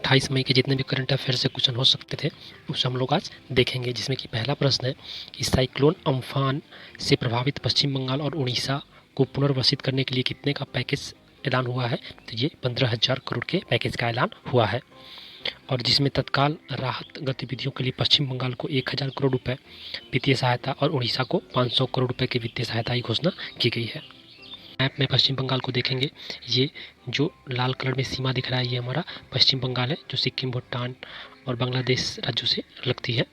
28 मई के जितने भी करंट अफेयर से क्वेश्चन हो सकते थे उसे हम लोग आज देखेंगे, जिसमें कि पहला प्रश्न है कि साइक्लोन अम्फान से प्रभावित पश्चिम बंगाल और उड़ीसा को पुनर्वसित करने के लिए कितने का पैकेज ऐलान हुआ है। तो ये 15,000 करोड़ के पैकेज का ऐलान हुआ है, और जिसमें तत्काल राहत गतिविधियों के लिए पश्चिम बंगाल को 1,000 करोड़ रुपए वित्तीय सहायता और उड़ीसा को 500 करोड़ रुपए की वित्तीय सहायता की घोषणा की गई है। मैप में पश्चिम बंगाल को देखेंगे, ये जो लाल कलर में सीमा दिख रहा है ये हमारा पश्चिम बंगाल है, जो सिक्किम, भूटान और बांग्लादेश राज्यों से लगती है,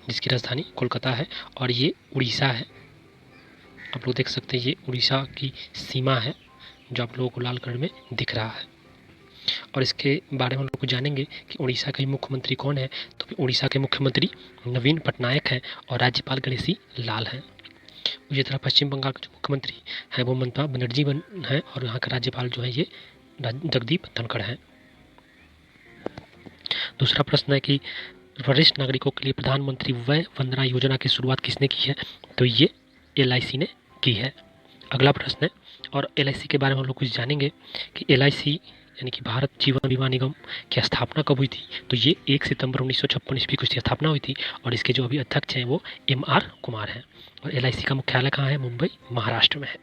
जिसकी राजधानी कोलकाता है। और ये उड़ीसा है, आप लोग देख सकते हैं ये उड़ीसा की सीमा है जो आप लोगों को लाल कलर में दिख रहा है। और इसके बारे में हम लोग जानेंगे कि उड़ीसा के मुख्यमंत्री कौन है। तो उड़ीसा के मुख्यमंत्री नवीन पटनायक हैं और राज्यपाल गणेशी लाल हैं। उसी तरह पश्चिम बंगाल के जो मुख्यमंत्री हैं वो ममता बनर्जी हैं, और यहाँ का राज्यपाल जो है ये जगदीप धनखड़ हैं। दूसरा प्रश्न है कि वरिष्ठ नागरिकों के लिए प्रधानमंत्री वय वंदना योजना की शुरुआत किसने की है। तो ये LIC ने की है। अगला प्रश्न है, और LIC के बारे में हम लोग कुछ जानेंगे कि LIC यानी कि भारत जीवन बीमा निगम की स्थापना कब हुई थी। तो ये 1 सितंबर 1956 ईस्वी को इसकी स्थापना हुई थी, और इसके जो अभी अध्यक्ष हैं वो MR कुमार हैं। और LIC का मुख्यालय कहाँ है, मुंबई महाराष्ट्र में है।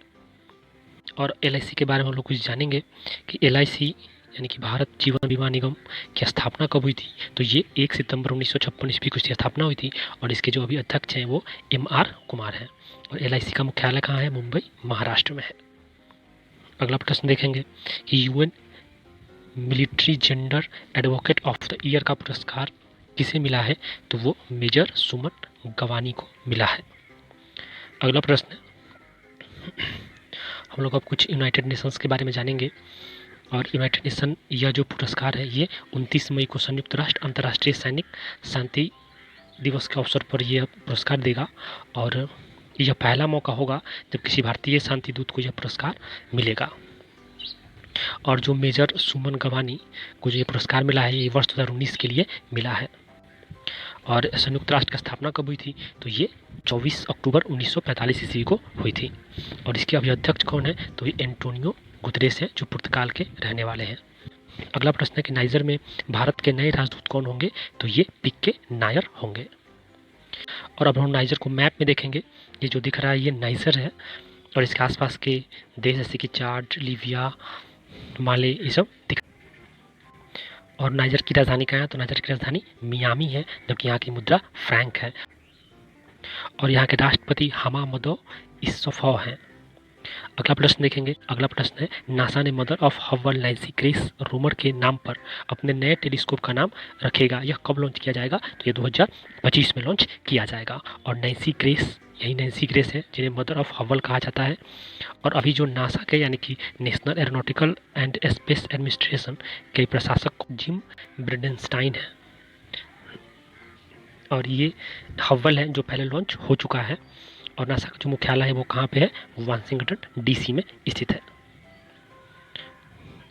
और LIC के बारे में हम लोग कुछ जानेंगे कि LIC यानी कि भारत जीवन बीमा निगम की स्थापना कब हुई थी। तो ये 1 सितंबर 1956 ईस्वी को इसकी स्थापना हुई थी, और इसके जो अभी अध्यक्ष हैं वो MR कुमार हैं। और LIC का मुख्यालय कहाँ है, मुंबई महाराष्ट्र में है। अगला प्रश्न देखेंगे कि UN military gender advocate of the year का पुरस्कार किसे मिला है। तो वो मेजर सुमन गवानी को मिला है। अगला प्रश्न है, हम लोग अब कुछ यूनाइटेड नेशंस के बारे में जानेंगे। और यूनाइटेड नेशन यह जो पुरस्कार है ये 29 मई को संयुक्त राष्ट्र अंतर्राष्ट्रीय सैनिक शांति दिवस के अवसर पर यह पुरस्कार देगा, और यह पहला मौका होगा जब किसी भारतीय शांति दूत को यह पुरस्कार मिलेगा। और जो मेजर सुमन गवानी को जो ये पुरस्कार मिला है ये वर्ष 2019 के लिए मिला है। और संयुक्त राष्ट्र की स्थापना कब हुई थी। तो ये 24 अक्टूबर 1945 ईस्वी को हुई थी, और इसके अभी अध्यक्ष कौन है। तो ये एंटोनियो गुतरेस है, जो पुर्तगाल के रहने वाले हैं। अगला प्रश्न है कि नाइजर में भारत के नए राजदूत कौन होंगे। तो ये पिके नायर होंगे। और अब हम नाइजर को मैप में देखेंगे, ये जो दिख रहा है ये नाइजर है, और इसके आसपास के देश जैसे कि चाड, लीबिया, माले, ये सब दिख। और नाइजर की राजधानी कहाँ है। तो नाइजर की राजधानी मियामी है, जबकि यहाँ की मुद्रा फ्रैंक है। और यहाँ के राष्ट्रपति हमामदो इस्सौफो हैं। अगला प्रश्न देखेंगे, अगला प्रश्न है नासा ने mother of Hubble Nancy Grace Roman के नाम पर अपने नए टेलीस्कोप का नाम रखेगा। यह कब लॉन्च किया जाएगा। तो ये 2025 में लॉन्च किया जाएगा। और नैन्सी ग्रेस, यही नैन्सी ग्रेस है जिन्हें मदर ऑफ हबल कहा जाता है। और अभी जो नासा के यानी कि national aeronautical and space administration के प्रशासक जिम ब्रिडेनस्टाइन है। और ये हबल है जो पहले लॉन्च हो चुका है। और नासा का जो मुख्यालय है वो कहाँ पे है, वाशिंगटन DC में स्थित है।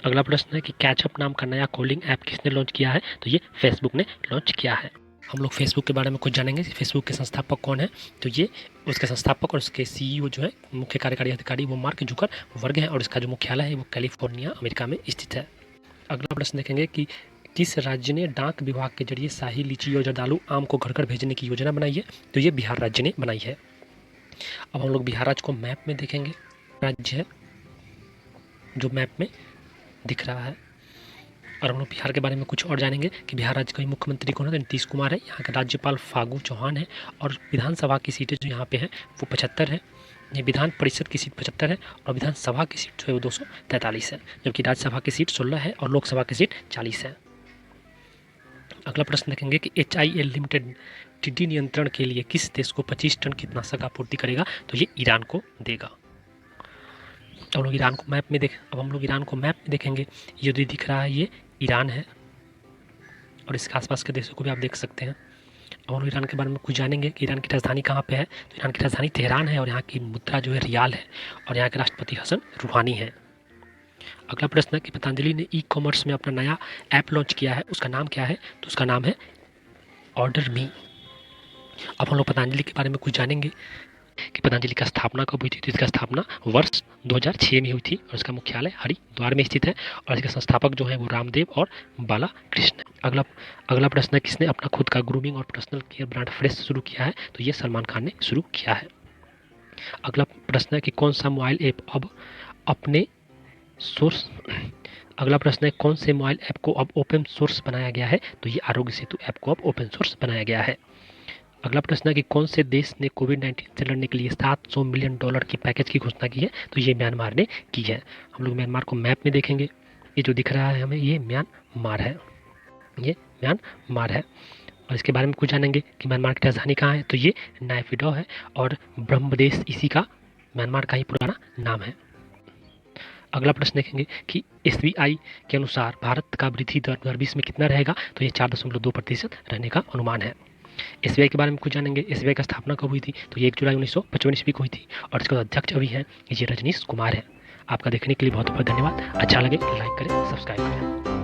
अगला प्रश्न है कि कैचअप नाम का नया कॉलिंग ऐप किसने लॉन्च किया है। तो ये फेसबुक ने लॉन्च किया है। हम लोग फेसबुक के बारे में कुछ जानेंगे। फेसबुक के संस्थापक कौन है। तो ये उसके संस्थापक और उसके CEO जो है मुख्य कार्यकारी अधिकारी वो मार्क जुकरबर्ग हैं, और इसका जो मुख्यालय है वो कैलिफोर्निया अमेरिका में स्थित है। अगला प्रश्न देखेंगे कि किस राज्य ने डाक विभाग के जरिए शाही लीची और जर्दालू आम को घर घर भेजने की योजना बनाई है। तो ये बिहार राज्य ने बनाई है। अब हम लोग बिहार राज्य को मैप में देखेंगे। राज्य है जो मैप में दिख रहा है, और हम लोग बिहार के बारे में कुछ और जानेंगे कि बिहार राज्य का मुख्यमंत्री कौन है। तो नीतीश कुमार है। यहाँ का राज्यपाल फागू चौहान है, और विधानसभा की सीटें जो यहाँ पे हैं वो 75 है। ये विधान परिषद की सीट 75 है, और विधानसभा की सीट जो है वो 243 है, जबकि राज्यसभा की सीट 16 है और लोकसभा की सीट 40 है। अगला प्रश्न देखेंगे कि HIL लिमिटेड टिड्डी नियंत्रण के लिए किस देश को 25 टन कीटनाशक आपूर्ति करेगा। तो ये ईरान को देगा। अब हम लोग ईरान को मैप में देखेंगे। ये जो दिख रहा है ये ईरान है, और इसके आसपास के देशों को भी आप देख सकते हैं। अब हम लोग ईरान के बारे में कुछ जानेंगे कि ईरान की राजधानी कहाँ पे है। तो ईरान की राजधानी तेहरान है, और यहाँ की मुद्रा जो है रियाल है, और यहाँ के राष्ट्रपति हसन रूहानी है। अगला प्रश्न है कि पतंजलि ने ई-कॉमर्स में अपना नया ऐप लॉन्च किया है, उसका नाम क्या है। तो उसका नाम है ऑर्डर मी। अब हम लोग पतंजलि के बारे में कुछ जानेंगे कि पतंजलि का स्थापना कब हुई थी, तो इसका स्थापना वर्ष 2006 में हुई थी और इसका मुख्यालय हरिद्वार में स्थित है और इसके संस्थापक जो हैं वो रामदेव और बाला कृष्ण। अगला प्रश्न है, किसने अपना खुद का ग्रूमिंग और पर्सनल केयर ब्रांड फ्रेश शुरू किया है, तो ये सलमान खान ने शुरू किया है। अगला प्रश्न है कि कौन सा मोबाइल ऐप अब अपने सोर्स अगला प्रश्न है, कौन से मोबाइल ऐप को अब ओपन सोर्स बनाया गया है, तो ये आरोग्य सेतु ऐप को अब ओपन सोर्स बनाया गया है। अगला प्रश्न है कि कौन से देश ने कोविड-19 से लड़ने के लिए $700 मिलियन की पैकेज की घोषणा की है, तो ये म्यांमार ने की है। हम लोग म्यांमार को मैप में देखेंगे, ये जो दिख रहा है हमें ये म्यांमार है, ये म्यांमार है। और इसके बारे में कुछ जानेंगे कि म्यांमार की राजधानी कहाँ है, तो ये नायफिडो है और ब्रह्मदेश इसी का म्यांमार का ही पुराना नाम है। अगला प्रश्न देखेंगे कि एसबीआई के अनुसार भारत का वृद्धि दर 2020 में कितना रहेगा, तो ये 4.2% रहने का अनुमान है। एसबीआई के बारे में कुछ जानेंगे, एसबीआई का स्थापना कब हुई थी, तो ये 1 जुलाई 1955 ईस्वी को हुई थी और इसके अध्यक्ष अभी हैं ये रजनीश कुमार है। आपका देखने के लिए बहुत बहुत धन्यवाद। अच्छा लगे लाइक करें, सब्सक्राइब करें।